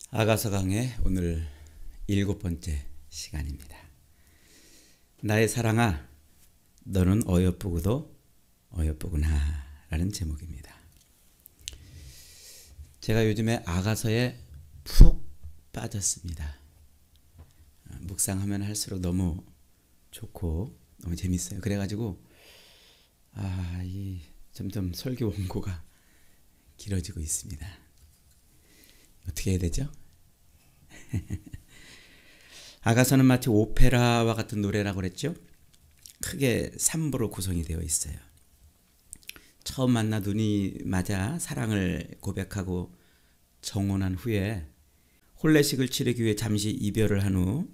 아가서 강의 오늘 7번째 시간입니다. 나의 사랑아, 너는 어여쁘고도 어여쁘구나 라는 제목입니다. 제가 요즘에 아가서에 푹 빠졌습니다. 묵상하면 할수록 너무 좋고 너무 재밌어요. 그래가지고 점점 설교 원고가 길어지고 있습니다. 어떻게 해야 되죠? 아가서는 마치 오페라와 같은 노래라고 그랬죠? 크게 3부로 구성이 되어 있어요. 처음 만나 눈이 맞아 사랑을 고백하고 정혼한 후에 혼례식을 치르기 위해 잠시 이별을 한 후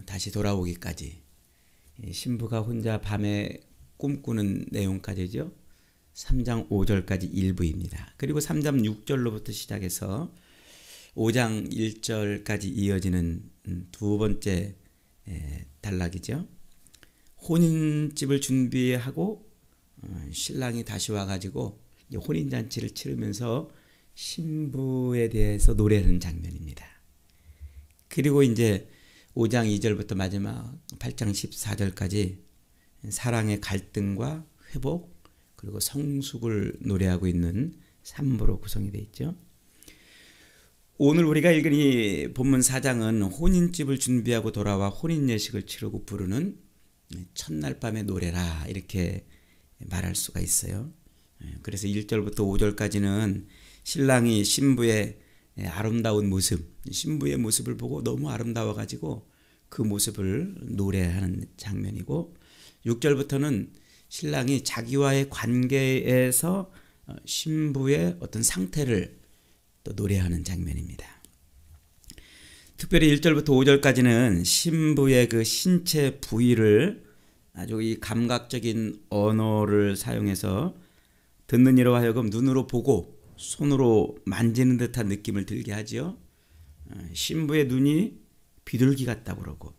다시 돌아오기까지, 신부가 혼자 밤에 꿈꾸는 내용까지죠. 3장 5절까지 일부입니다. 그리고 3장 6절로부터 시작해서 5장 1절까지 이어지는 두 번째 단락이죠. 혼인집을 준비하고 신랑이 다시 와가지고 혼인잔치를 치르면서 신부에 대해서 노래하는 장면입니다. 그리고 이제 5장 2절부터 마지막 8장 14절까지 사랑의 갈등과 회복 그리고 성숙을 노래하고 있는 3부로 구성이 되어 있죠. 오늘 우리가 읽은 이 본문 4장은 혼인집을 준비하고 돌아와 혼인예식을 치르고 부르는 첫날 밤의 노래라 이렇게 말할 수가 있어요. 그래서 1절부터 5절까지는 신랑이 신부의 아름다운 모습, 신부의 모습을 보고 너무 아름다워가지고 그 모습을 노래하는 장면이고, 6절부터는 신랑이 자기와의 관계에서 신부의 어떤 상태를 또 노래하는 장면입니다. 특별히 1절부터 5절까지는 신부의 그 신체 부위를 아주 이 감각적인 언어를 사용해서 듣는 이로 하여금 눈으로 보고 손으로 만지는 듯한 느낌을 들게 하죠. 신부의 눈이 비둘기 같다고 그러고,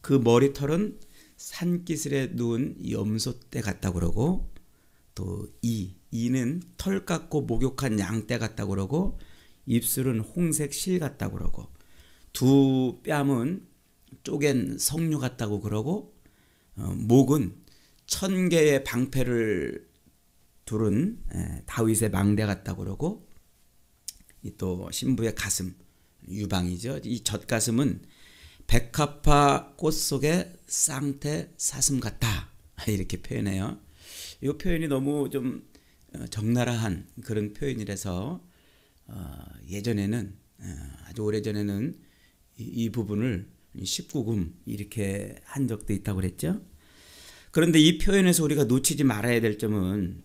그 머리털은 산기슭에 누운 염소떼 같다고 그러고, 또 이는 털 깎고 목욕한 양떼 같다고 그러고, 입술은 홍색 실 같다고 그러고, 두 뺨은 쪼갠 석류 같다고 그러고, 목은 1000개의 방패를 두른 다윗의 망대 같다고 그러고, 또 신부의 가슴, 유방이죠. 이 젖가슴은 백합화 꽃 속의 쌍태 사슴 같다 이렇게 표현해요. 이 표현이 너무 좀 적나라한 그런 표현이라서 예전에는 아주 오래전에는 이 부분을 19금 이렇게 한 적도 있다고 그랬죠. 그런데 이 표현에서 우리가 놓치지 말아야 될 점은,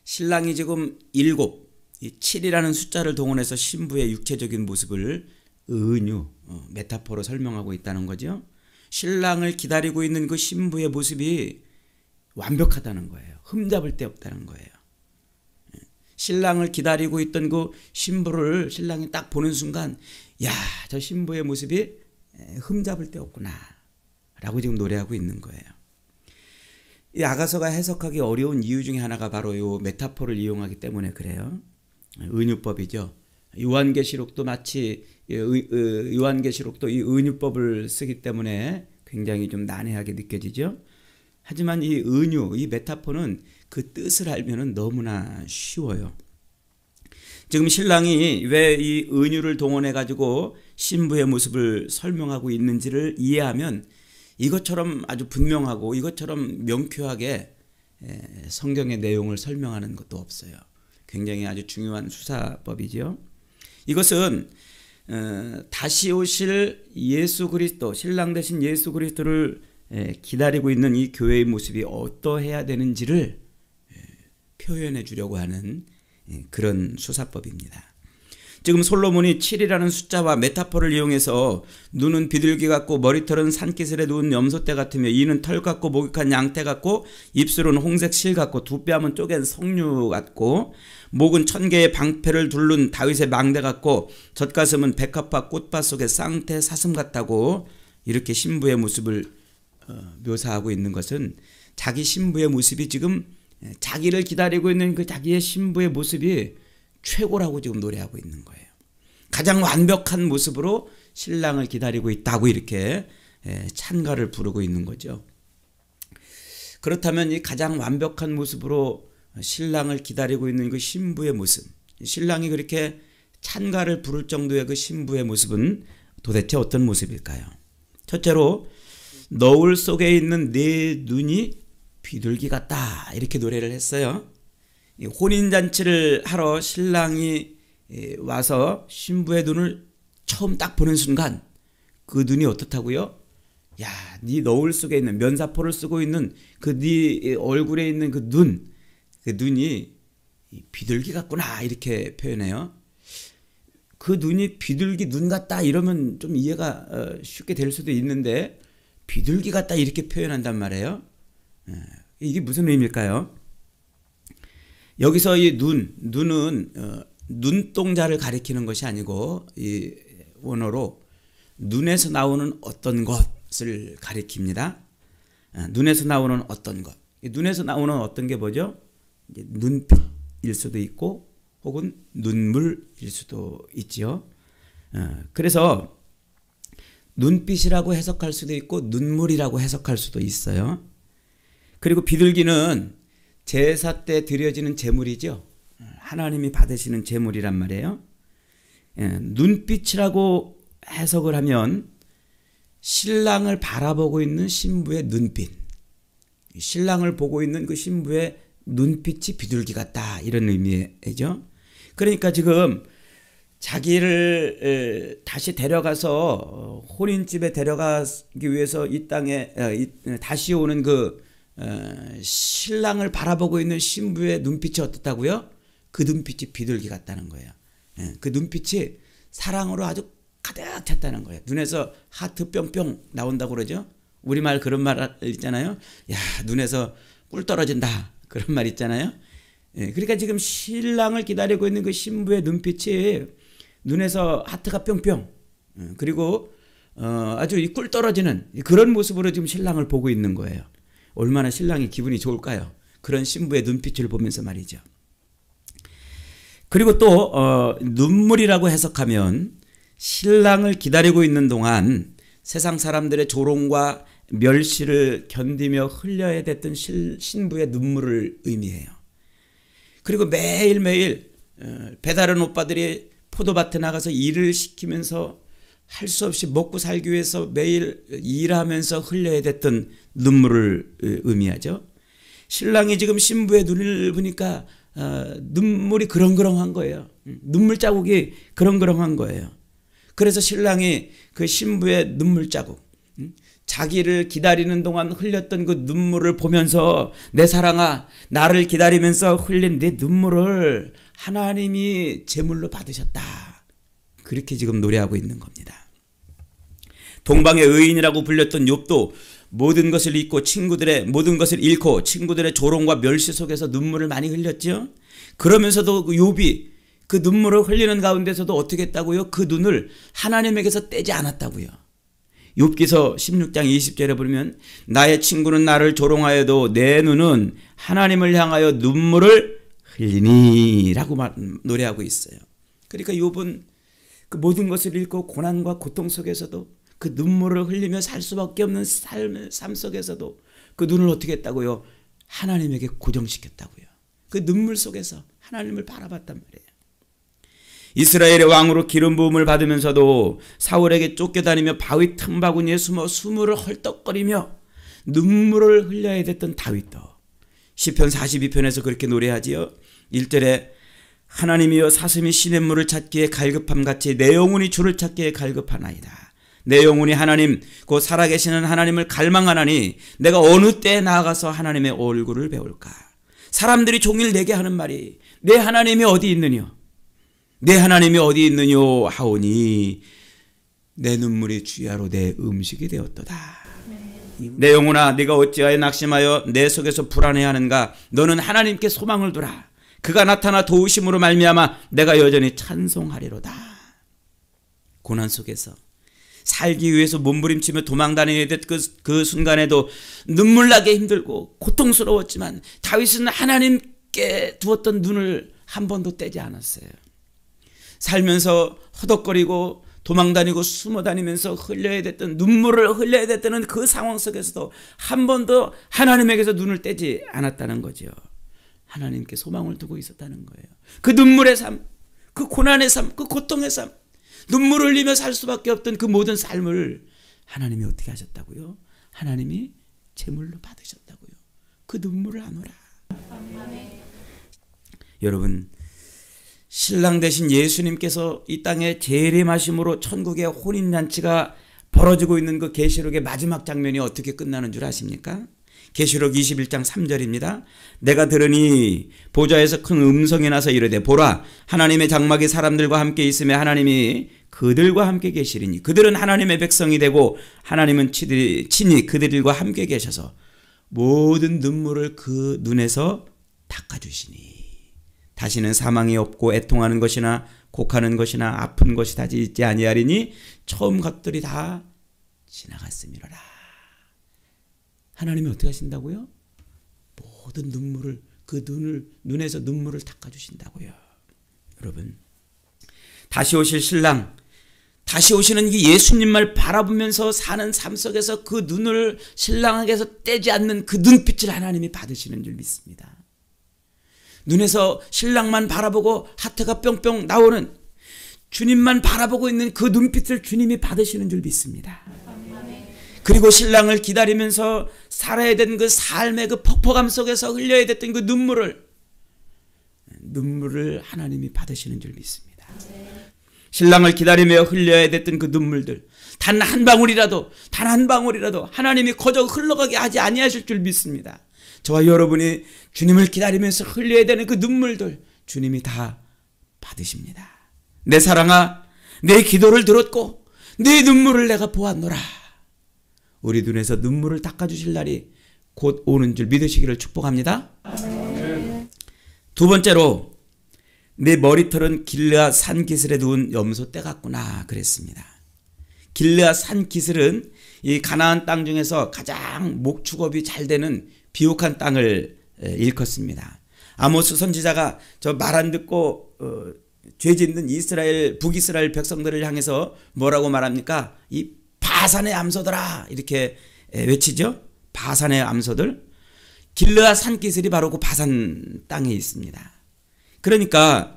신랑이 지금 7이라는 숫자를 동원해서 신부의 육체적인 모습을 은유, 메타포로 설명하고 있다는 거죠. 신랑을 기다리고 있는 그 신부의 모습이 완벽하다는 거예요. 흠잡을 데 없다는 거예요. 신랑을 기다리고 있던 그 신부를 신랑이 딱 보는 순간, 야, 저 신부의 모습이 흠잡을 데 없구나 라고 지금 노래하고 있는 거예요. 이 아가서가 해석하기 어려운 이유 중에 하나가 바로 이 메타포를 이용하기 때문에 그래요. 은유법이죠. 요한계시록도 마치 요한계시록도 이 은유법을 쓰기 때문에 굉장히 좀 난해하게 느껴지죠. 하지만 이 은유, 이 메타포는 그 뜻을 알면은 너무나 쉬워요. 지금 신랑이 왜 이 은유를 동원해 가지고 신부의 모습을 설명하고 있는지를 이해하면 이것처럼 아주 분명하고 이것처럼 명쾌하게 성경의 내용을 설명하는 것도 없어요. 굉장히 아주 중요한 수사법이죠. 이것은 다시 오실 예수 그리스도, 신랑 되신 예수 그리스도를 기다리고 있는 이 교회의 모습이 어떠해야 되는지를 표현해 주려고 하는 그런 수사법입니다. 지금 솔로몬이 7이라는 숫자와 메타포를 이용해서 눈은 비둘기 같고 머리털은 산기슭에 누운 염소떼 같으며 이는 털 같고 목욕한 양떼 같고 입술은 홍색 실 같고 두 뺨은 쪼갠 석류 같고 목은 1000개의 방패를 두른 다윗의 망대 같고 젖가슴은 백합화 꽃밭 속의 쌍태 사슴 같다고 이렇게 신부의 모습을 묘사하고 있는 것은, 자기 신부의 모습이 지금 자기를 기다리고 있는 그 자기의 신부의 모습이 최고라고 지금 노래하고 있는 거예요. 가장 완벽한 모습으로 신랑을 기다리고 있다고 이렇게 찬가를 부르고 있는 거죠. 그렇다면 이 가장 완벽한 모습으로 신랑을 기다리고 있는 그 신부의 모습, 신랑이 그렇게 찬가를 부를 정도의 그 신부의 모습은 도대체 어떤 모습일까요? 첫째로 너울 속에 있는 네 눈이 비둘기 같다 이렇게 노래를 했어요. 혼인잔치를 하러 신랑이 와서 신부의 눈을 처음 딱 보는 순간 그 눈이 어떻다고요? 야, 네 너울 속에 있는 면사포를 쓰고 있는 그 네 얼굴에 있는 그 눈이 비둘기 같구나 이렇게 표현해요. 그 눈이 비둘기 눈 같다 이러면 좀 이해가 쉽게 될 수도 있는데 비둘기 같다 이렇게 표현한단 말이에요. 이게 무슨 의미일까요? 여기서 이 눈은 눈동자를 가리키는 것이 아니고 이 원어로 눈에서 나오는 어떤 것을 가리킵니다. 눈에서 나오는 어떤 것. 눈에서 나오는 어떤 게 뭐죠? 눈빛일 수도 있고 혹은 눈물일 수도 있지요. 그래서 눈빛이라고 해석할 수도 있고 눈물이라고 해석할 수도 있어요. 그리고 비둘기는 제사 때 드려지는 제물이죠. 하나님이 받으시는 제물이란 말이에요. 눈빛이라고 해석을 하면 신랑을 바라보고 있는 신부의 눈빛, 신랑을 보고 있는 그 신부의 눈빛이 비둘기 같다 이런 의미죠. 그러니까 지금 자기를 다시 데려가서 혼인집에 데려가기 위해서 이 땅에 다시 오는 그 신랑을 바라보고 있는 신부의 눈빛이 어떻다고요? 그 눈빛이 비둘기 같다는 거예요. 그 눈빛이 사랑으로 아주 가득 찼다는 거예요. 눈에서 하트 뿅뿅 나온다고 그러죠. 우리말 그런 말 있잖아요. 야, 눈에서 꿀 떨어진다 그런 말 있잖아요. 그러니까 지금 신랑을 기다리고 있는 그 신부의 눈빛이 눈에서 하트가 뿅뿅 그리고 아주 이 꿀 떨어지는 그런 모습으로 지금 신랑을 보고 있는 거예요. 얼마나 신랑이 기분이 좋을까요? 그런 신부의 눈빛을 보면서 말이죠. 그리고 또 눈물이라고 해석하면 신랑을 기다리고 있는 동안 세상 사람들의 조롱과 멸시를 견디며 흘려야 됐던 신부의 눈물을 의미해요. 그리고 매일매일 배다른 오빠들이 포도밭에 나가서 일을 시키면서 할 수 없이 먹고 살기 위해서 매일 일하면서 흘려야 됐던 눈물을 의미하죠. 신랑이 지금 신부의 눈을 보니까 눈물이 그렁그렁한 거예요. 눈물 자국이 그렁그렁한 거예요. 그래서 신랑이 그 신부의 눈물 자국, 자기를 기다리는 동안 흘렸던 그 눈물을 보면서 내 사랑아, 나를 기다리면서 흘린 내 눈물을 하나님이 제물로 받으셨다. 그렇게 지금 노래하고 있는 겁니다. 동방의 의인이라고 불렸던 욥도 모든 것을 잃고 모든 것을 잃고 친구들의 조롱과 멸시 속에서 눈물을 많이 흘렸죠. 그러면서도 욥이 그 눈물을 흘리는 가운데서도 어떻게 했다고요? 그 눈을 하나님에게서 떼지 않았다고요. 욥기서 16장 20절에 보면 나의 친구는 나를 조롱하여도 내 눈은 하나님을 향하여 눈물을 흘리니 라고 노래하고 있어요. 그러니까 욥은 그 모든 것을 잃고 고난과 고통 속에서도 그 눈물을 흘리며 살 수밖에 없는 삶 속에서도 그 눈을 어떻게 했다고요? 하나님에게 고정시켰다고요. 그 눈물 속에서 하나님을 바라봤단 말이에요. 이스라엘의 왕으로 기름 부음을 받으면서도 사울에게 쫓겨다니며 바위 틈바구니에 숨어 수물을 헐떡거리며 눈물을 흘려야 됐던 다윗도 시편 42편에서 그렇게 노래하지요. 1절에 하나님이여 사슴이 시냇물을 찾기에 갈급함같이 내 영혼이 주를 찾기에 갈급하나이다. 내 영혼이 하나님 곧 살아계시는 하나님을 갈망하나니 내가 어느 때에 나아가서 하나님의 얼굴을 배울까. 사람들이 종일 내게 하는 말이 내 하나님이 어디 있느냐, 내 하나님이 어디 있느뇨 하오니 내 눈물이 주야로 내 음식이 되었도다. 내 영혼아 네가 어찌하여 낙심하여 내 속에서 불안해하는가. 너는 하나님께 소망을 두라. 그가 나타나 도우심으로 말미암아 내가 여전히 찬송하리로다. 고난 속에서 살기 위해서 몸부림치며 도망다녀야 될 그 순간에도 눈물나게 힘들고 고통스러웠지만 다윗은 하나님께 두었던 눈을 한 번도 떼지 않았어요. 살면서 허덕거리고 도망다니고 숨어다니면서 흘려야 됐던 눈물을 흘려야 됐던 그 상황 속에서도 한 번도 하나님에게서 눈을 떼지 않았다는 거죠. 하나님께 소망을 두고 있었다는 거예요. 그 눈물의 삶, 그 고난의 삶, 그 고통의 삶, 눈물을 흘리며 살 수밖에 없던 그 모든 삶을 하나님이 어떻게 하셨다고요? 하나님이 제물로 받으셨다고요. 그 눈물을 안오라. 여러분, 신랑 되신 예수님께서 이 땅에 재림하심으로 천국의 혼인잔치가 벌어지고 있는 그 계시록의 마지막 장면이 어떻게 끝나는 줄 아십니까? 계시록 21장 3절입니다. 내가 들으니 보좌에서 큰 음성이 나서 이르되 보라 하나님의 장막이 사람들과 함께 있으며 하나님이 그들과 함께 계시리니 그들은 하나님의 백성이 되고 하나님은 친히 그들과 함께 계셔서 모든 눈물을 그 눈에서 닦아주시니 다시는 사망이 없고 애통하는 것이나 곡하는 것이나 아픈 것이 다시 있지 아니하리니 처음 것들이 다 지나갔음이로라. 하나님이 어떻게 하신다고요? 모든 눈물을 그 눈에서 눈물을 닦아주신다고요. 여러분, 다시 오실 신랑, 다시 오시는 이 예수님을 바라보면서 사는 삶 속에서 그 눈을 신랑에게서 떼지 않는 그 눈빛을 하나님이 받으시는 줄 믿습니다. 눈에서 신랑만 바라보고 하트가 뿅뿅 나오는 주님만 바라보고 있는 그 눈빛을 주님이 받으시는 줄 믿습니다. 그리고 신랑을 기다리면서 살아야 되는 그 삶의 그 폭포감 속에서 흘려야 됐던 그 눈물을 하나님이 받으시는 줄 믿습니다. 신랑을 기다리며 흘려야 됐던 그 눈물들 단 한 방울이라도 하나님이 거저 흘러가게 하지 아니하실 줄 믿습니다. 저와 여러분이 주님을 기다리면서 흘려야 되는 그 눈물들 주님이 다 받으십니다. 내 사랑아, 내 기도를 들었고 내 눈물을 내가 보았노라. 우리 눈에서 눈물을 닦아주실 날이 곧 오는 줄 믿으시기를 축복합니다. 두 번째로 내 머리털은 길르앗 산기슭에 두은 염소떼 같구나 그랬습니다. 길르앗 산기슭은 이 가나안 땅 중에서 가장 목축업이 잘 되는 비옥한 땅을 일컫습니다. 아모스 선지자가 저 말 안 듣고 죄 짓는 북이스라엘 백성들을 향해서 뭐라고 말합니까? 이 바산의 암소들아 이렇게 외치죠. 바산의 암소들. 길르앗 산기슭이 바로 그 바산 땅에 있습니다. 그러니까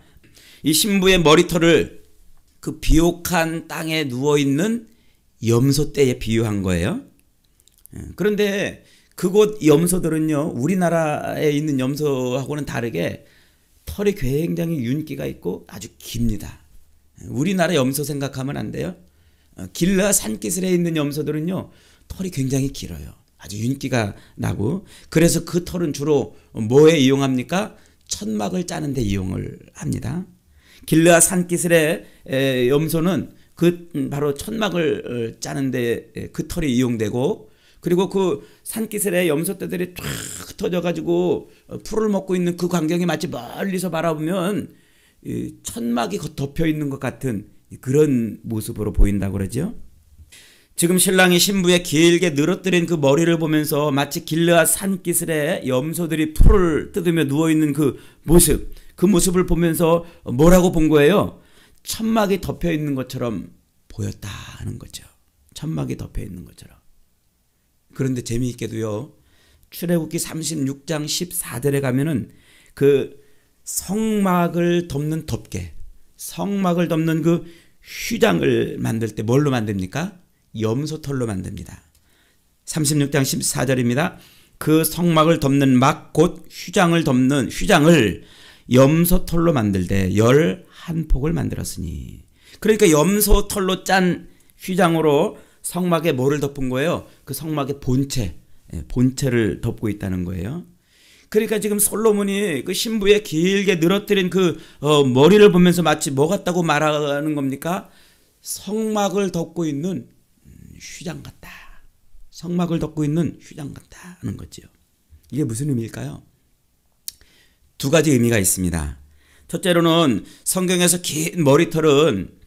이 신부의 머리털을 그 비옥한 땅에 누워있는 염소떼에 비유한 거예요. 그런데 그곳 염소들은요 우리나라에 있는 염소하고는 다르게 털이 굉장히 윤기가 있고 아주 깁니다. 우리나라 염소 생각하면 안 돼요. 길르앗 산기슭에 있는 염소들은요 털이 굉장히 길어요. 아주 윤기가 나고 그래서 그 털은 주로 뭐에 이용합니까? 천막을 짜는 데 이용을 합니다. 길르앗 산기슭의 염소는 바로 천막을 짜는 데 그 털이 이용되고 그리고 그 산기슭의 염소떼들이 쫙 흩어져 가지고 풀을 먹고 있는 그 광경이 마치 멀리서 바라보면 천막이 덮여 있는 것 같은 그런 모습으로 보인다고 그러죠. 지금 신랑이 신부의 길게 늘어뜨린 그 머리를 보면서 마치 길르앗 산기슭에 염소들이 풀을 뜯으며 누워있는 그 모습을 보면서 뭐라고 본 거예요? 천막이 덮여 있는 것처럼 보였다는 거죠. 천막이 덮여 있는 것처럼. 그런데 재미있게도요. 출애굽기 36장 14절에 가면은 그 성막을 덮는 덮개, 성막을 덮는 그 휘장을 만들 때 뭘로 만듭니까? 염소털로 만듭니다. 36장 14절입니다. 그 성막을 덮는 막 곧 휘장을 덮는 휘장을 염소털로 만들되 11폭을 만들었으니. 그러니까 염소털로 짠 휘장으로 성막에 뭐를 덮은 거예요? 그 성막의 본체를 덮고 있다는 거예요. 그러니까 지금 솔로몬이 그 신부의 길게 늘어뜨린 그 머리를 보면서 마치 뭐 같다고 말하는 겁니까? 성막을 덮고 있는 휘장 같다. 성막을 덮고 있는 휘장 같다 하는 거죠. 이게 무슨 의미일까요? 두 가지 의미가 있습니다. 첫째로는 성경에서 긴 머리털은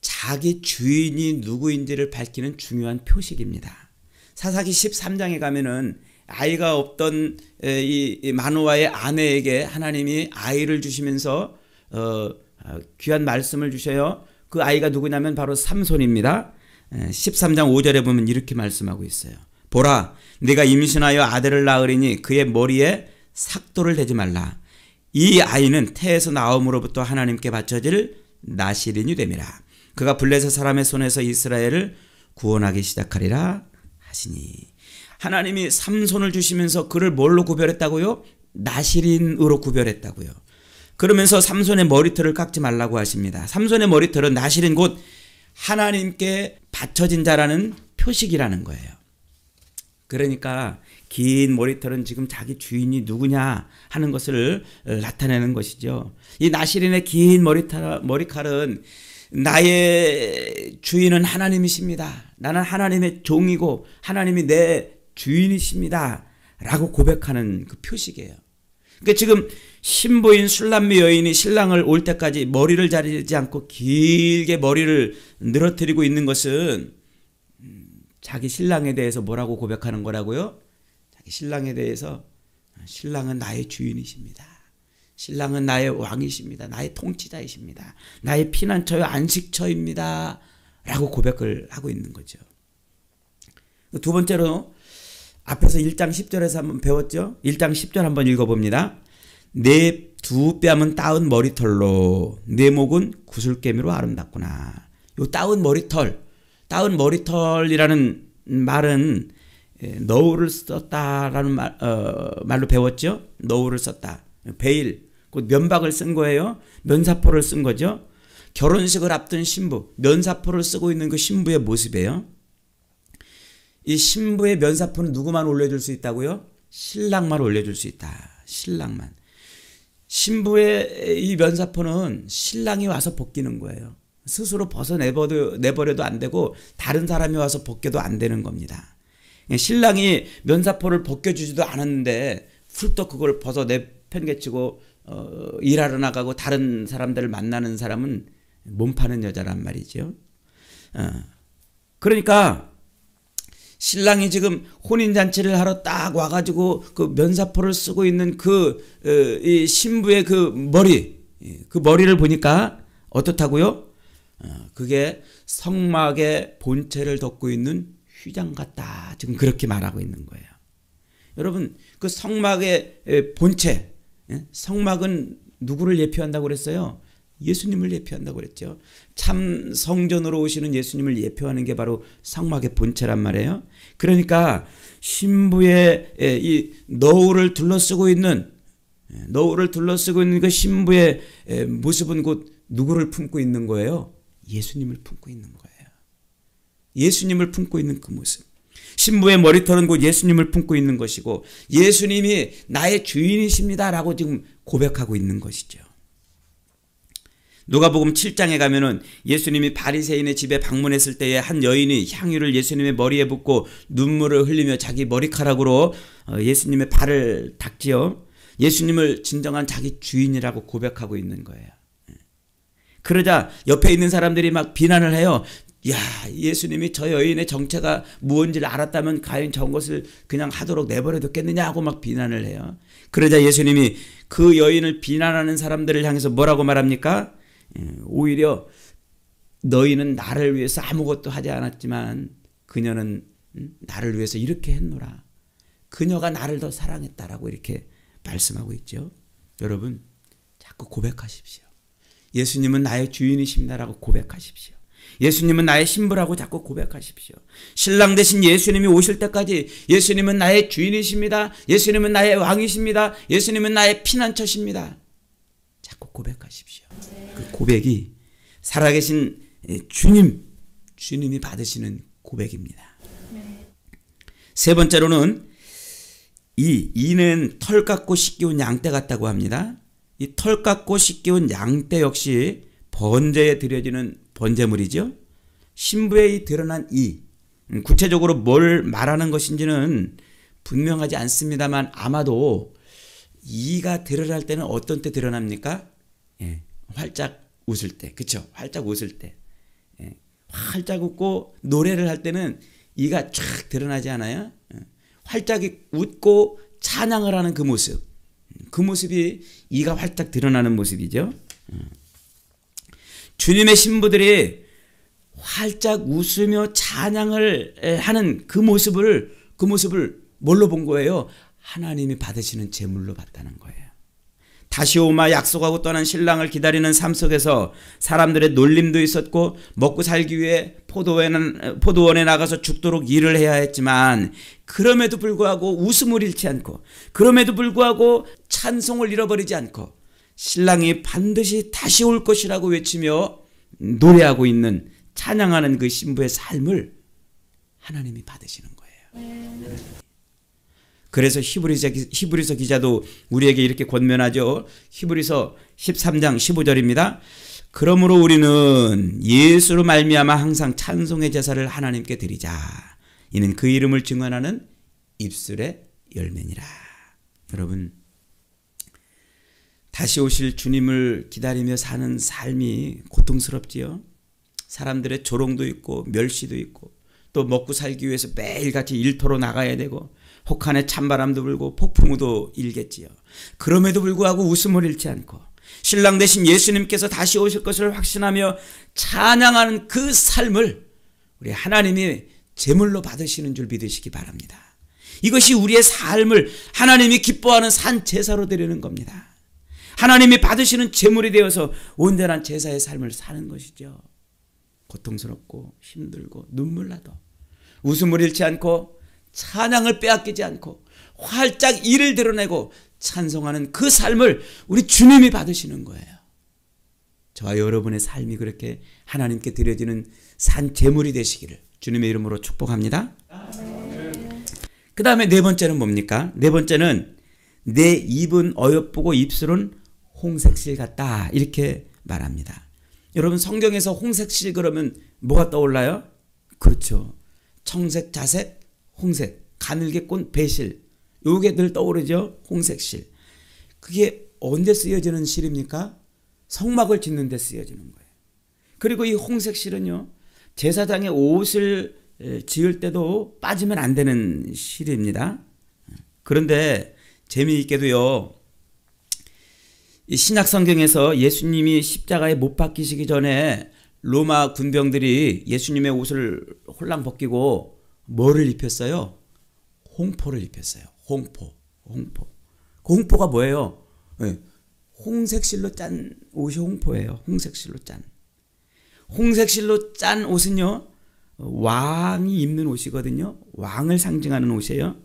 자기 주인이 누구인지를 밝히는 중요한 표식입니다. 사사기 13장에 가면은 아이가 없던 이 마노아의 아내에게 하나님이 아이를 주시면서 귀한 말씀을 주셔요. 그 아이가 누구냐면 바로 삼손입니다. 13장 5절에 보면 이렇게 말씀하고 있어요. 보라, 네가 임신하여 아들을 낳으리니 그의 머리에 삭도를 대지 말라. 이 아이는 태에서 나옴으로부터 하나님께 바쳐질 나실인이 됨이라. 그가 블레셋 사람의 손에서 이스라엘을 구원하기 시작하리라 하시니. 하나님이 삼손을 주시면서 그를 뭘로 구별했다고요? 나실인으로 구별했다고요. 그러면서 삼손의 머리털을 깎지 말라고 하십니다. 삼손의 머리털은 나실인 곧 하나님께 바쳐진 자라는 표식이라는 거예요. 그러니까 긴 머리털은 지금 자기 주인이 누구냐 하는 것을 나타내는 것이죠. 이 나실인의 긴 머리칼은 나의 주인은 하나님이십니다. 나는 하나님의 종이고 하나님이 내 주인이십니다. 라고 고백하는 그 표식이에요. 그러니까 지금 신부인 술람미 여인이 신랑을 올 때까지 머리를 자르지 않고 길게 머리를 늘어뜨리고 있는 것은 자기 신랑에 대해서 뭐라고 고백하는 거라고요? 자기 신랑에 대해서 신랑은 나의 주인이십니다. 신랑은 나의 왕이십니다. 나의 통치자이십니다. 나의 피난처요 안식처입니다. 라고 고백을 하고 있는 거죠. 두 번째로 앞에서 1장 10절에서 한번 배웠죠. 1장 10절 한번 읽어봅니다. 내 두 뺨은 따은 머리털로 내 목은 구슬개미로 아름답구나. 요 따은 머리털이라는 말은 너울을 썼다라는 말로 배웠죠. 너울을 썼다. 베일, 곧 면박을 쓴 거예요. 면사포를 쓴 거죠. 결혼식을 앞둔 신부, 면사포를 쓰고 있는 그 신부의 모습이에요. 이 신부의 면사포는 누구만 올려줄 수 있다고요? 신랑만 올려줄 수 있다. 신랑만. 신부의 이 면사포는 신랑이 와서 벗기는 거예요. 스스로 내버려도 안 되고 다른 사람이 와서 벗겨도 안 되는 겁니다. 신랑이 면사포를 벗겨주지도 않았는데 훌떡 그걸 벗어 내팽개치고 일하러 나가고 다른 사람들을 만나는 사람은 몸 파는 여자란 말이죠. 그러니까 신랑이 지금 혼인잔치를 하러 딱 와가지고 그 면사포를 쓰고 있는 이 신부의 그 머리를 보니까 어떻다고요? 그게 성막의 본체를 덮고 있는 휘장 같다. 지금 그렇게 말하고 있는 거예요. 여러분, 그 성막의 본체, 성막은 누구를 예표한다고 그랬어요? 예수님을 예표한다고 그랬죠. 참 성전으로 오시는 예수님을 예표하는 게 바로 성막의 본체란 말이에요. 그러니까 신부의 이 너울을 둘러쓰고 있는 그 신부의 모습은 곧 누구를 품고 있는 거예요? 예수님을 품고 있는 거예요. 예수님을 품고 있는 그 모습. 신부의 머리털은 곧 예수님을 품고 있는 것이고 예수님이 나의 주인이십니다라고 지금 고백하고 있는 것이죠. 누가복음 7장에 가면은 예수님이 바리새인의 집에 방문했을 때에 한 여인이 향유를 예수님의 머리에 붓고 눈물을 흘리며 자기 머리카락으로 예수님의 발을 닦지요. 예수님을 진정한 자기 주인이라고 고백하고 있는 거예요. 그러자 옆에 있는 사람들이 막 비난을 해요. 야, 예수님이 저 여인의 정체가 무엇인지를 알았다면 과연 저것을 그냥 하도록 내버려뒀겠느냐고 막 비난을 해요. 그러자 예수님이 그 여인을 비난하는 사람들을 향해서 뭐라고 말합니까? 오히려 너희는 나를 위해서 아무것도 하지 않았지만 그녀는 나를 위해서 이렇게 했노라. 그녀가 나를 더 사랑했다라고 이렇게 말씀하고 있죠. 여러분, 자꾸 고백하십시오. 예수님은 나의 주인이십니다라고 고백하십시오. 예수님은 나의 신부라고 자꾸 고백하십시오. 신랑 대신 예수님이 오실 때까지 예수님은 나의 주인이십니다. 예수님은 나의 왕이십니다. 예수님은 나의 피난처십니다. 자꾸 고백하십시오. 그 고백이 살아계신 주님이 받으시는 고백입니다. 세 번째로는 이는 털 깎고 씻기운 양떼 같다고 합니다. 이 털 깎고 씻기운 양떼 역시 번제에 드려지는 번제물이죠. 신부의 이 드러난 구체적으로 뭘 말하는 것인지는 분명하지 않습니다만 아마도 이가 드러날 때는 어떤 때 드러납니까? 활짝 웃을 때, 그쵸? 활짝 웃을 때, 활짝 웃고 노래를 할 때는 이가 쫙 드러나지 않아요? 활짝 웃고 찬양을 하는 그 모습이 이가 활짝 드러나는 모습이죠. 주님의 신부들이 활짝 웃으며 찬양을 하는 그 모습을 뭘로 본 거예요? 하나님이 받으시는 제물로 봤다는 거예요. 다시 오마 약속하고 떠난 신랑을 기다리는 삶 속에서 사람들의 놀림도 있었고 먹고 살기 위해 포도원에 나가서 죽도록 일을 해야 했지만 그럼에도 불구하고 웃음을 잃지 않고 그럼에도 불구하고 찬송을 잃어버리지 않고 신랑이 반드시 다시 올 것이라고 외치며 노래하고 있는 찬양하는 그 신부의 삶을 하나님이 받으시는 거예요. 그래서 히브리서 기자도 우리에게 이렇게 권면하죠. 히브리서 13장 15절입니다. 그러므로 우리는 예수로 말미암아 항상 찬송의 제사를 하나님께 드리자. 이는 그 이름을 증언하는 입술의 열매니라. 여러분, 다시 오실 주님을 기다리며 사는 삶이 고통스럽지요. 사람들의 조롱도 있고 멸시도 있고 또 먹고 살기 위해서 매일같이 일터로 나가야 되고 혹한의 찬바람도 불고 폭풍우도 일겠지요. 그럼에도 불구하고 웃음을 잃지 않고 신랑 되신 예수님께서 다시 오실 것을 확신하며 찬양하는 그 삶을 우리 하나님이 제물로 받으시는 줄 믿으시기 바랍니다. 이것이 우리의 삶을 하나님이 기뻐하는 산 제사로 드리는 겁니다. 하나님이 받으시는 제물이 되어서 온전한 제사의 삶을 사는 것이죠. 고통스럽고 힘들고 눈물 나도 웃음을 잃지 않고 찬양을 빼앗기지 않고 활짝 이를 드러내고 찬송하는 그 삶을 우리 주님이 받으시는 거예요. 저와 여러분의 삶이 그렇게 하나님께 드려지는 산 제물이 되시기를 주님의 이름으로 축복합니다. 그 다음에 네 번째는 뭡니까? 네 번째는 내 입은 어여쁘고 입술은 홍색실 같다 이렇게 말합니다. 여러분 성경에서 홍색실 그러면 뭐가 떠올라요? 그렇죠. 청색, 자색, 홍색, 가늘게 꼰 배실 요게 늘 떠오르죠. 홍색실. 그게 언제 쓰여지는 실입니까? 성막을 짓는 데 쓰여지는 거예요. 그리고 이 홍색실은요 제사장의 옷을 지을 때도 빠지면 안 되는 실입니다. 그런데 재미있게도요 이 신약 성경에서 예수님이 십자가에 못 박히시기 전에 로마 군병들이 예수님의 옷을 홀랑 벗기고 뭐를 입혔어요? 홍포를 입혔어요. 홍포. 그 홍포가 뭐예요? 네. 홍색실로 짠 옷이 홍포예요. 홍색실로 짠. 홍색실로 짠 옷은요 왕이 입는 옷이거든요. 왕을 상징하는 옷이에요.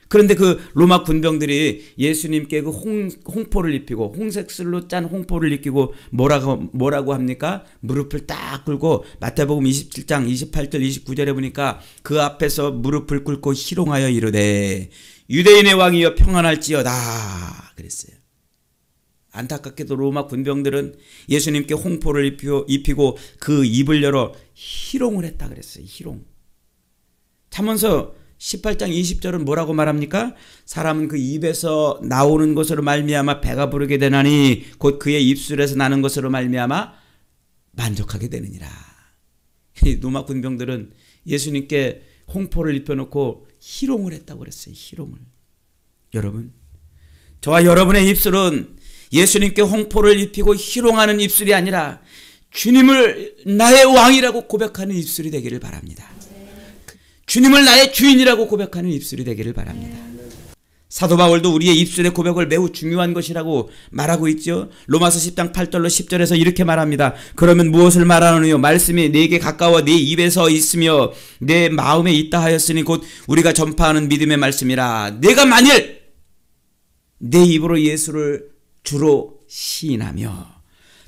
그런데 그 로마 군병들이 예수님께 그 홍포를 입히고 홍색실로 짠 홍포를 입히고 뭐라고 합니까? 무릎을 딱 꿇고 마태복음 27장 28절 29절에 보니까 그 앞에서 무릎을 꿇고 희롱하여 이르되 유대인의 왕이여 평안할지어다 그랬어요. 안타깝게도 로마 군병들은 예수님께 홍포를 입히고 그 입을 열어 희롱을 했다 그랬어요. 희롱. 잠언서 18장 20절은 뭐라고 말합니까? 사람은 그 입에서 나오는 것으로 말미암아 배가 부르게 되나니 곧 그의 입술에서 나는 것으로 말미암아 만족하게 되느니라. 이 로마 군병들은 예수님께 홍포를 입혀놓고 희롱을 했다고 그랬어요. 희롱을. 여러분, 저와 여러분의 입술은 예수님께 홍포를 입히고 희롱하는 입술이 아니라 주님을 나의 왕이라고 고백하는 입술이 되기를 바랍니다. 주님을 나의 주인이라고 고백하는 입술이 되기를 바랍니다. 사도 바울도 우리의 입술의 고백을 매우 중요한 것이라고 말하고 있죠. 로마서 10장 8절로 10절에서 이렇게 말합니다. 그러면 무엇을 말하느뇨? 말씀이 내게 가까워 네 입에서 있으며 내 마음에 있다 하였으니 곧 우리가 전파하는 믿음의 말씀이라. 내가 만일 내 입으로 예수를 주로 시인하며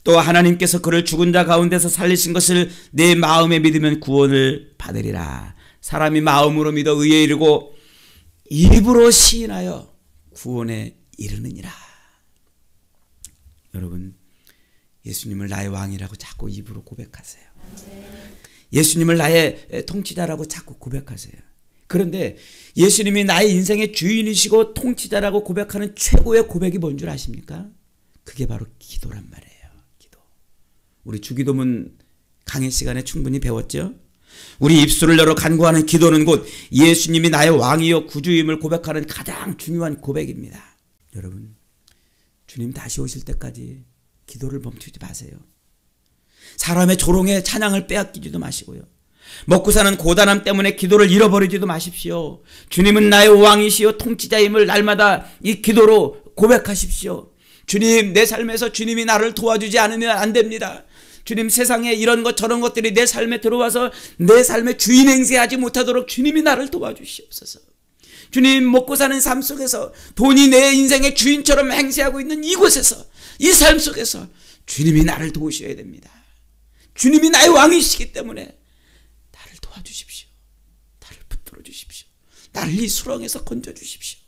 또 하나님께서 그를 죽은 자 가운데서 살리신 것을 내 마음에 믿으면 구원을 받으리라. 사람이 마음으로 믿어 의에 이르고 입으로 시인하여 구원에 이르느니라. 여러분, 예수님을 나의 왕이라고 자꾸 입으로 고백하세요. 예수님을 나의 통치자라고 자꾸 고백하세요. 그런데 예수님이 나의 인생의 주인이시고 통치자라고 고백하는 최고의 고백이 뭔 줄 아십니까? 그게 바로 기도란 말이에요. 기도. 우리 주기도문 강의 시간에 충분히 배웠죠? 우리 입술을 열어 간구하는 기도는 곧 예수님이 나의 왕이요 구주임을 고백하는 가장 중요한 고백입니다. 여러분, 주님 다시 오실 때까지 기도를 멈추지 마세요. 사람의 조롱에 찬양을 빼앗기지도 마시고요. 먹고 사는 고단함 때문에 기도를 잃어버리지도 마십시오. 주님은 나의 왕이시요 통치자임을 날마다 이 기도로 고백하십시오. 주님, 내 삶에서 주님이 나를 도와주지 않으면 안 됩니다. 주님, 세상에 이런 것 저런 것들이 내 삶에 들어와서 내 삶의 주인 행세하지 못하도록 주님이 나를 도와주시옵소서. 주님, 먹고 사는 삶 속에서 돈이 내 인생의 주인처럼 행세하고 있는 이곳에서, 이 삶 속에서 주님이 나를 도우셔야 됩니다. 주님이 나의 왕이시기 때문에 나를 도와주십시오. 나를 붙들어 주십시오. 나를 이 수렁에서 건져 주십시오.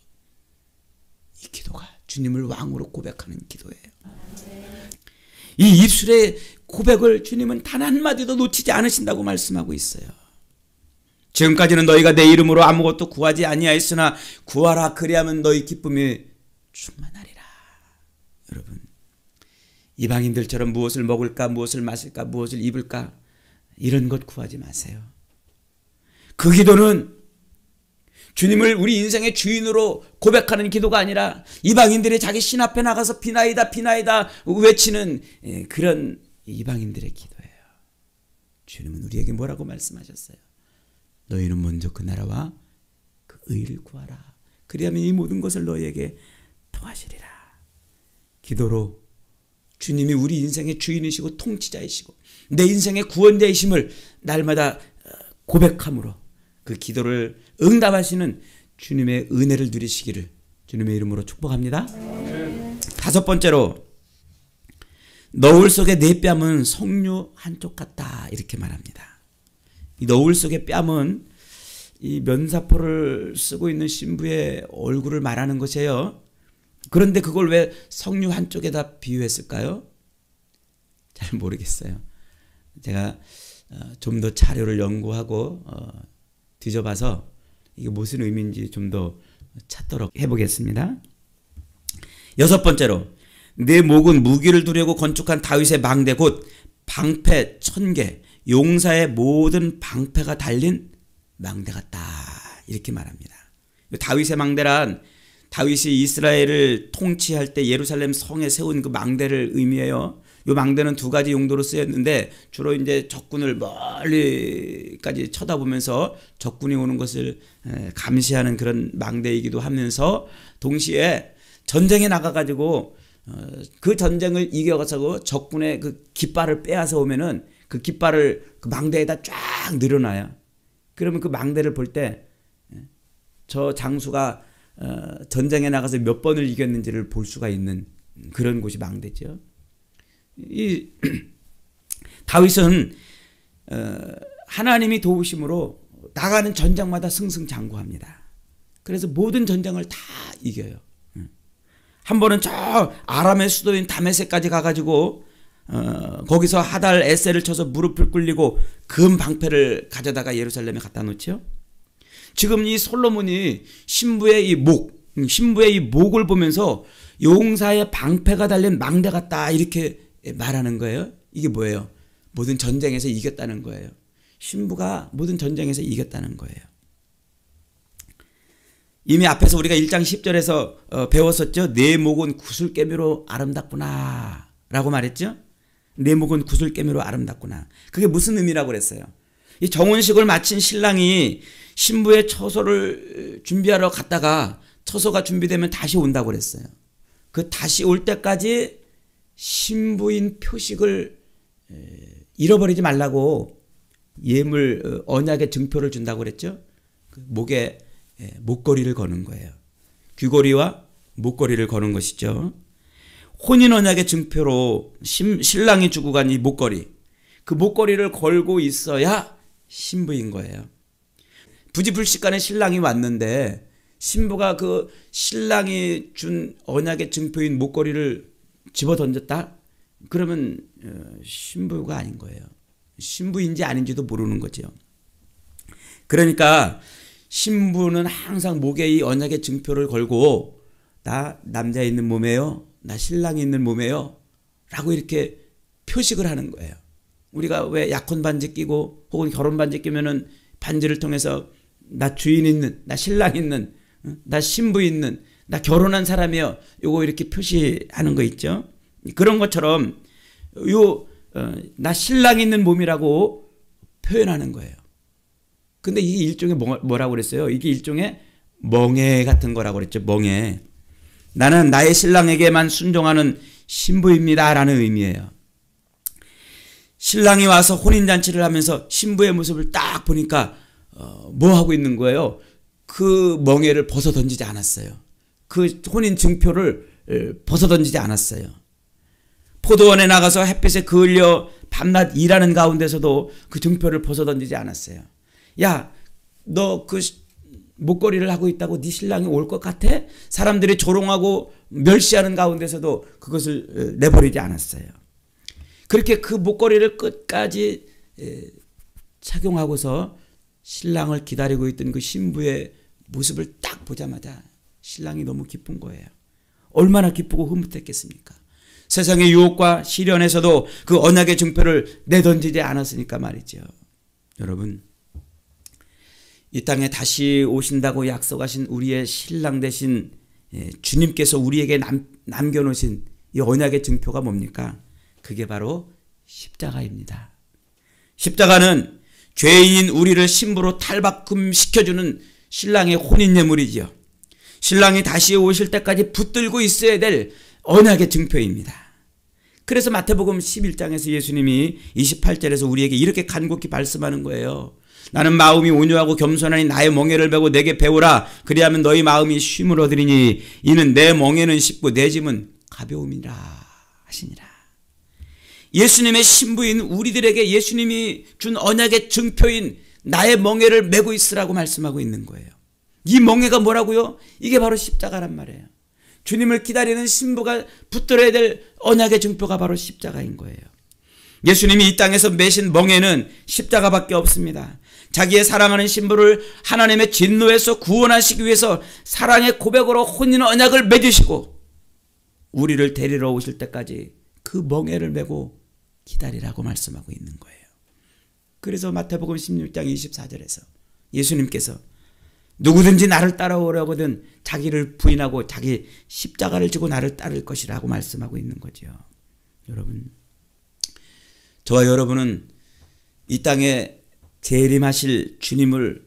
이 기도가 주님을 왕으로 고백하는 기도예요. 이 입술의 고백을 주님은 단 한마디도 놓치지 않으신다고 말씀하고 있어요. 지금까지는 너희가 내 이름으로 아무것도 구하지 아니하였으나 구하라, 그리하면 너희 기쁨이 충만하리라. 여러분, 이방인들처럼 무엇을 먹을까, 무엇을 마실까, 무엇을 입을까, 이런 것 구하지 마세요. 그 기도는 주님을 우리 인생의 주인으로 고백하는 기도가 아니라 이방인들이 자기 신 앞에 나가서 비나이다 비나이다 외치는 그런 이방인들의 기도예요. 주님은 우리에게 뭐라고 말씀하셨어요? 너희는 먼저 그 나라와 그 의를 구하라. 그리하면 이 모든 것을 너희에게 더하시리라. 기도로 주님이 우리 인생의 주인이시고 통치자이시고 내 인생의 구원자이심을 날마다 고백함으로 그 기도를 응답하시는 주님의 은혜를 누리시기를 주님의 이름으로 축복합니다. 다섯 번째로, 너울 속의 내 뺨은 석류 한쪽 같다, 이렇게 말합니다. 이 너울 속의 뺨은 이 면사포를 쓰고 있는 신부의 얼굴을 말하는 것이에요. 그런데 그걸 왜 석류 한쪽에다 비유했을까요? 잘 모르겠어요. 제가 좀 더 자료를 연구하고 뒤져봐서 이게 무슨 의미인지 좀 더 찾도록 해보겠습니다. 여섯 번째로, 내 목은 무기를 두려고 건축한 다윗의 망대 곧 방패 1000개, 용사의 모든 방패가 달린 망대 같다, 이렇게 말합니다. 다윗의 망대란 다윗이 이스라엘을 통치할 때 예루살렘 성에 세운 그 망대를 의미해요. 이 망대는 두 가지 용도로 쓰였는데 주로 이제 적군을 멀리까지 쳐다보면서 적군이 오는 것을 감시하는 그런 망대이기도 하면서 동시에 전쟁에 나가가지고 그 전쟁을 이겨가지고 적군의 그 깃발을 빼앗아 오면은 그 깃발을 그 망대에다 쫙 늘어놔요. 그러면 그 망대를 볼 때 저 장수가 전쟁에 나가서 몇 번을 이겼는지를 볼 수가 있는 그런 곳이 망대죠. 이 다윗은 하나님이 도우심으로 나가는 전장마다 승승장구합니다. 그래서 모든 전쟁을 다 이겨요. 한 번은 저 아람의 수도인 다메섹까지 가가지고 거기서 하달 에셀을 쳐서 무릎을 꿇리고 금 방패를 가져다가 예루살렘에 갖다 놓죠. 지금 이 솔로몬이 신부의 이 목을 보면서 용사의 방패가 달린 망대 같다, 이렇게 말하는 거예요. 이게 뭐예요? 모든 전쟁에서 이겼다는 거예요. 신부가 모든 전쟁에서 이겼다는 거예요. 이미 앞에서 우리가 1장 10절에서 배웠었죠. 내 목은 구슬깨미로 아름답구나 라고 말했죠. 내 목은 구슬깨미로 아름답구나. 그게 무슨 의미라고 그랬어요? 이 정혼식을 마친 신랑이 신부의 처소를 준비하러 갔다가 처소가 준비되면 다시 온다고 그랬어요. 그 다시 올 때까지 신부인 표식을 잃어버리지 말라고 예물 언약의 증표를 준다고 그랬죠. 그 목에 목걸이를 거는 거예요. 귀걸이와 목걸이를 거는 것이죠. 혼인 언약의 증표로 신랑이 주고 간 이 목걸이, 그 목걸이를 걸고 있어야 신부인 거예요. 부지불식간에 신랑이 왔는데 신부가 그 신랑이 준 언약의 증표인 목걸이를 집어 던졌다? 그러면 신부가 아닌 거예요. 신부인지 아닌지도 모르는 거죠. 그러니까 신부는 항상 목에 이 언약의 증표를 걸고 나 남자 있는 몸이에요, 나 신랑이 있는 몸이에요 라고 이렇게 표식을 하는 거예요. 우리가 왜 약혼 반지 끼고 혹은 결혼 반지 끼면은 반지를 통해서 나 주인 있는, 나 신랑 있는, 나 신부 있는, 나 결혼한 사람이요, 요거 이렇게 표시하는 거 있죠. 그런 것처럼 요 나 신랑이 있는 몸이라고 표현하는 거예요. 근데 이게 일종의 뭐라고 그랬어요? 이게 일종의 멍에 같은 거라고 그랬죠. 멍에. 나는 나의 신랑에게만 순종하는 신부입니다 라는 의미예요. 신랑이 와서 혼인잔치를 하면서 신부의 모습을 딱 보니까 뭐 하고 있는 거예요? 그 멍에를 벗어 던지지 않았어요. 그 혼인 증표를 벗어 던지지 않았어요. 포도원에 나가서 햇빛에 그을려 밤낮 일하는 가운데서도 그 증표를 벗어 던지지 않았어요. 야, 너 그 목걸이를 하고 있다고 네 신랑이 올 것 같아? 사람들이 조롱하고 멸시하는 가운데서도 그것을 내버리지 않았어요. 그렇게 그 목걸이를 끝까지 착용하고서 신랑을 기다리고 있던 그 신부의 모습을 딱 보자마자 신랑이 너무 기쁜 거예요. 얼마나 기쁘고 흐뭇했겠습니까? 세상의 유혹과 시련에서도 그 언약의 증표를 내던지지 않았으니까 말이죠. 여러분, 이 땅에 다시 오신다고 약속하신 우리의 신랑 되신 주님께서 우리에게 남겨놓으신 이 언약의 증표가 뭡니까? 그게 바로 십자가입니다. 십자가는 죄인인 우리를 신부로 탈바꿈시켜주는 신랑의 혼인예물이지요. 신랑이 다시 오실 때까지 붙들고 있어야 될 언약의 증표입니다. 그래서 마태복음 11장에서 예수님이 28절에서 우리에게 이렇게 간곡히 말씀하는 거예요. 나는 마음이 온유하고 겸손하니 나의 멍에를 메고 내게 배우라. 그리하면 너희 마음이 쉼을 얻으리니 이는 내 멍에는 쉽고 내 짐은 가벼움이라 하시니라. 예수님의 신부인 우리들에게 예수님이 준 언약의 증표인 나의 멍에를 메고 있으라고 말씀하고 있는 거예요. 이 멍에가 뭐라고요? 이게 바로 십자가란 말이에요. 주님을 기다리는 신부가 붙들어야 될 언약의 증표가 바로 십자가인 거예요. 예수님이 이 땅에서 메신 멍에는 십자가밖에 없습니다. 자기의 사랑하는 신부를 하나님의 진노에서 구원하시기 위해서 사랑의 고백으로 혼인 언약을 맺으시고 우리를 데리러 오실 때까지 그 멍에를 메고 기다리라고 말씀하고 있는 거예요. 그래서 마태복음 16장 24절에서 예수님께서 누구든지 나를 따라오려거든 자기를 부인하고 자기 십자가를 지고 나를 따를 것이라고 말씀하고 있는 거죠. 여러분, 저와 여러분은 이 땅에 재림하실 주님을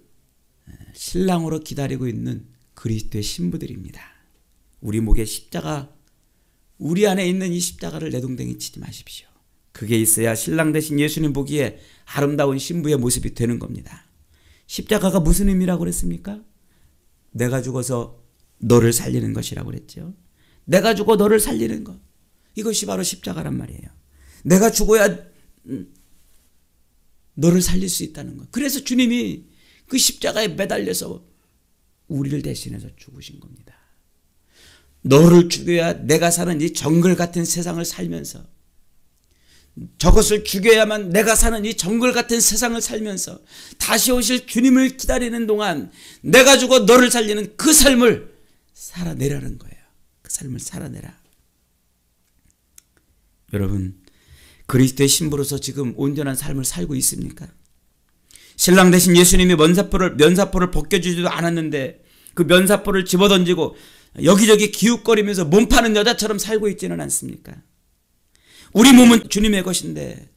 신랑으로 기다리고 있는 그리스도의 신부들입니다. 우리 목에 십자가, 우리 안에 있는 이 십자가를 내동댕이 치지 마십시오. 그게 있어야 신랑 되신 예수님 보기에 아름다운 신부의 모습이 되는 겁니다. 십자가가 무슨 의미라고 그랬습니까? 내가 죽어서 너를 살리는 것이라고 그랬죠. 내가 죽어 너를 살리는 것. 이것이 바로 십자가란 말이에요. 내가 죽어야 너를 살릴 수 있다는 것. 그래서 주님이 그 십자가에 매달려서 우리를 대신해서 죽으신 겁니다. 너를 죽여야 내가 사는 이 정글 같은 세상을 살면서, 저것을 죽여야만 내가 사는 이 정글 같은 세상을 살면서 다시 오실 주님을 기다리는 동안 내가 죽어 너를 살리는 그 삶을 살아내라는 거예요. 그 삶을 살아내라. 여러분, 그리스도의 신부로서 지금 온전한 삶을 살고 있습니까? 신랑 대신 예수님이 면사포를 벗겨주지도 않았는데 그 면사포를 집어던지고 여기저기 기웃거리면서 몸 파는 여자처럼 살고 있지는 않습니까? 우리 몸은 주님의 것인데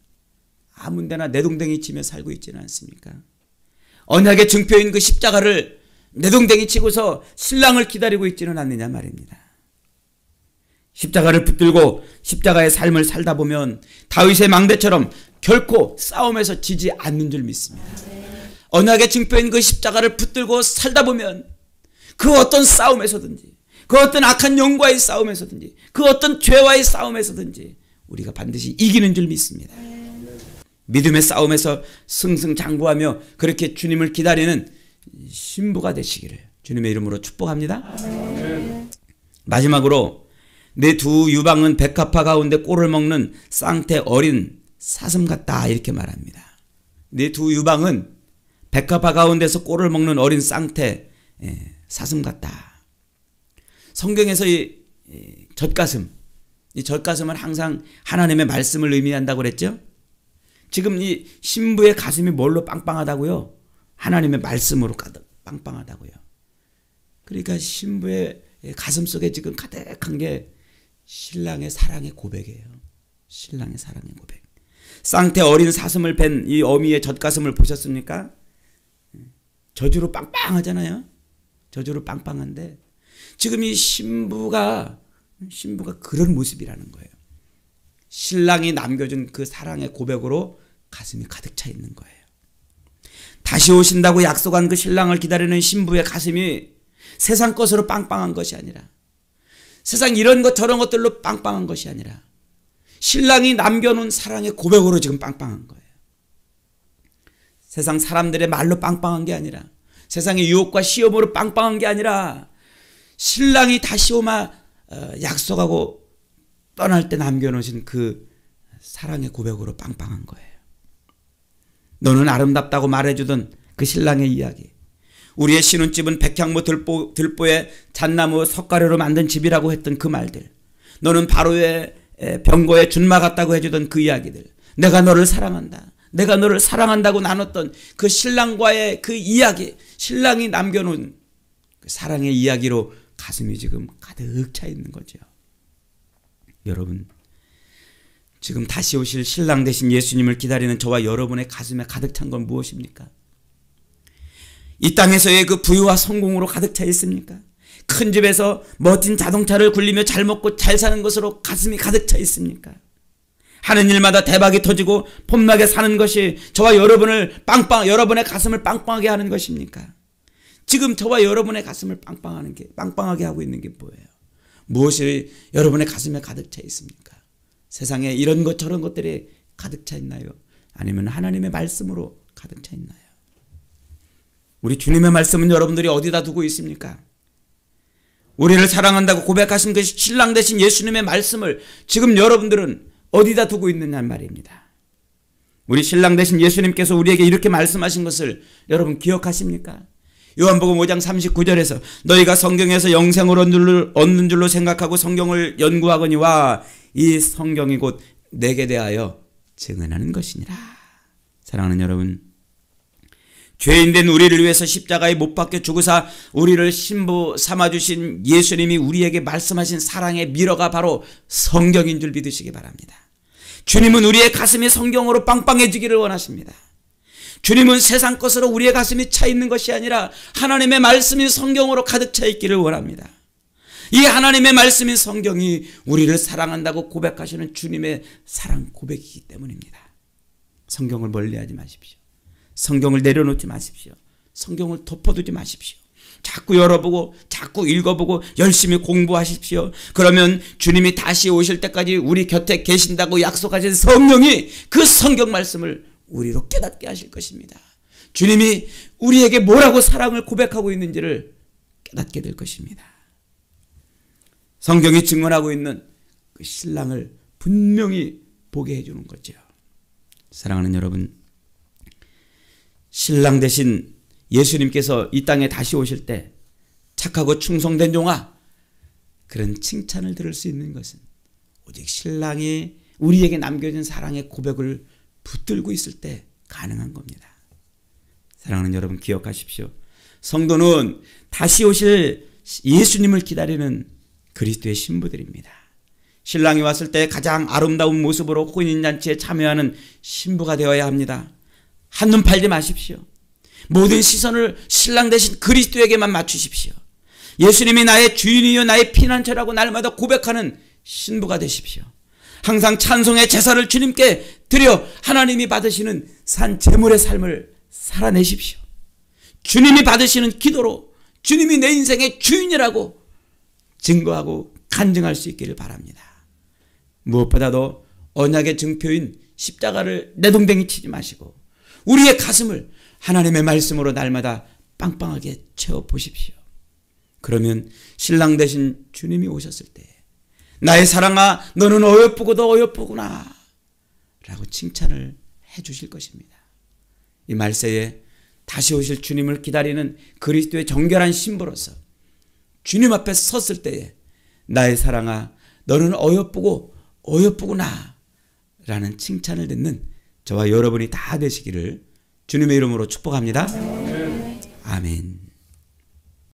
아무 데나 내동댕이 치며 살고 있지는 않습니까? 언약의 증표인 그 십자가를 내동댕이 치고서 신랑을 기다리고 있지는 않느냐 말입니다. 십자가를 붙들고 십자가의 삶을 살다 보면 다윗의 망대처럼 결코 싸움에서 지지 않는 줄 믿습니다. 언약의 증표인 그 십자가를 붙들고 살다 보면 그 어떤 싸움에서든지, 그 어떤 악한 영과의 싸움에서든지, 그 어떤 죄와의 싸움에서든지 우리가 반드시 이기는 줄 믿습니다. 믿음의 싸움에서 승승장구하며 그렇게 주님을 기다리는 신부가 되시기를 주님의 이름으로 축복합니다. 마지막으로 내 두 유방은 백합화 가운데 꼴을 먹는 쌍태 어린 사슴 같다 이렇게 말합니다. 내 두 유방은 백합화 가운데서 꼴을 먹는 어린 쌍태 사슴 같다. 성경에서 이 젖가슴, 이 젖가슴은 항상 하나님의 말씀을 의미한다고 그랬죠. 지금 이 신부의 가슴이 뭘로 빵빵하다고요? 하나님의 말씀으로 가득 빵빵하다고요. 그러니까 신부의 가슴 속에 지금 가득한 게 신랑의 사랑의 고백이에요. 신랑의 사랑의 고백. 쌍태 어린 사슴을 벤 이 어미의 젖가슴을 보셨습니까? 젖으로 빵빵하잖아요. 젖으로 빵빵한데 지금 이 신부가 그런 모습이라는 거예요. 신랑이 남겨준 그 사랑의 고백으로 가슴이 가득 차 있는 거예요. 다시 오신다고 약속한 그 신랑을 기다리는 신부의 가슴이 세상 것으로 빵빵한 것이 아니라, 세상 이런 것 저런 것들로 빵빵한 것이 아니라 신랑이 남겨놓은 사랑의 고백으로 지금 빵빵한 거예요. 세상 사람들의 말로 빵빵한 게 아니라, 세상의 유혹과 시험으로 빵빵한 게 아니라, 신랑이 다시 오마 약속하고 떠날 때 남겨놓으신 그 사랑의 고백으로 빵빵한 거예요. 너는 아름답다고 말해주던 그 신랑의 이야기, 우리의 신혼집은 백향무 들보에 잣나무 석가래로 만든 집이라고 했던 그 말들, 너는 바로의 병거에 준마 같다고 해주던 그 이야기들, 내가 너를 사랑한다, 내가 너를 사랑한다고 나눴던 그 신랑과의 그 이야기, 신랑이 남겨놓은 그 사랑의 이야기로 가슴이 지금 가득 차 있는 거죠. 여러분, 지금 다시 오실 신랑 되신 예수님을 기다리는 저와 여러분의 가슴에 가득 찬 건 무엇입니까? 이 땅에서의 그 부유와 성공으로 가득 차 있습니까? 큰 집에서 멋진 자동차를 굴리며 잘 먹고 잘 사는 것으로 가슴이 가득 차 있습니까? 하는 일마다 대박이 터지고 폼나게 사는 것이 저와 여러분의 가슴을 빵빵하게 하는 것입니까? 지금 저와 여러분의 가슴을 빵빵하게 하고 있는 게 뭐예요? 무엇이 여러분의 가슴에 가득 차 있습니까? 세상에 이런 것 저런 것들이 가득 차 있나요? 아니면 하나님의 말씀으로 가득 차 있나요? 우리 주님의 말씀은 여러분들이 어디다 두고 있습니까? 우리를 사랑한다고 고백하신 그 신랑 되신 예수님의 말씀을 지금 여러분들은 어디다 두고 있느냐는 말입니다. 우리 신랑 되신 예수님께서 우리에게 이렇게 말씀하신 것을 여러분 기억하십니까? 요한복음 5장 39절에서 너희가 성경에서 영생을 얻는 줄로 생각하고 성경을 연구하거니와 이 성경이 곧 내게 대하여 증언하는 것이니라. 사랑하는 여러분, 죄인된 우리를 위해서 십자가에 못 박혀 죽으사 우리를 신부 삼아주신 예수님이 우리에게 말씀하신 사랑의 미러가 바로 성경인 줄 믿으시기 바랍니다. 주님은 우리의 가슴이 성경으로 빵빵해지기를 원하십니다. 주님은 세상 것으로 우리의 가슴이 차 있는 것이 아니라 하나님의 말씀이 성경으로 가득 차 있기를 원합니다. 이 하나님의 말씀인 성경이 우리를 사랑한다고 고백하시는 주님의 사랑 고백이기 때문입니다. 성경을 멀리하지 마십시오. 성경을 내려놓지 마십시오. 성경을 덮어두지 마십시오. 자꾸 열어보고 자꾸 읽어보고 열심히 공부하십시오. 그러면 주님이 다시 오실 때까지 우리 곁에 계신다고 약속하신 성령이 그 성경 말씀을 우리로 깨닫게 하실 것입니다. 주님이 우리에게 뭐라고 사랑을 고백하고 있는지를 깨닫게 될 것입니다. 성경이 증언하고 있는 그 신랑을 분명히 보게 해주는 거죠. 사랑하는 여러분, 신랑 되신 예수님께서 이 땅에 다시 오실 때 착하고 충성된 종아, 그런 칭찬을 들을 수 있는 것은 오직 신랑이 우리에게 남겨진 사랑의 고백을 붙들고 있을 때 가능한 겁니다. 사랑하는 여러분, 기억하십시오. 성도는 다시 오실 예수님을 기다리는 그리스도의 신부들입니다. 신랑이 왔을 때 가장 아름다운 모습으로 혼인잔치에 참여하는 신부가 되어야 합니다. 한눈 팔지 마십시오. 모든 시선을 신랑 되신 그리스도에게만 맞추십시오. 예수님이 나의 주인이요 나의 피난처라고 날마다 고백하는 신부가 되십시오. 항상 찬송의 제사를 주님께 드려 하나님이 받으시는 산 제물의 삶을 살아내십시오. 주님이 받으시는 기도로 주님이 내 인생의 주인이라고 증거하고 간증할 수 있기를 바랍니다. 무엇보다도 언약의 증표인 십자가를 내동댕이 치지 마시고 우리의 가슴을 하나님의 말씀으로 날마다 빵빵하게 채워보십시오. 그러면 신랑 되신 주님이 오셨을 때 나의 사랑아 너는 어여쁘고도 어여쁘구나 라고 칭찬을 해주실 것입니다. 이 말세에 다시 오실 주님을 기다리는 그리스도의 정결한 신부로서 주님 앞에 섰을 때에 나의 사랑아 너는 어여쁘고 어여쁘구나 라는 칭찬을 듣는 저와 여러분이 다 되시기를 주님의 이름으로 축복합니다. 아멘.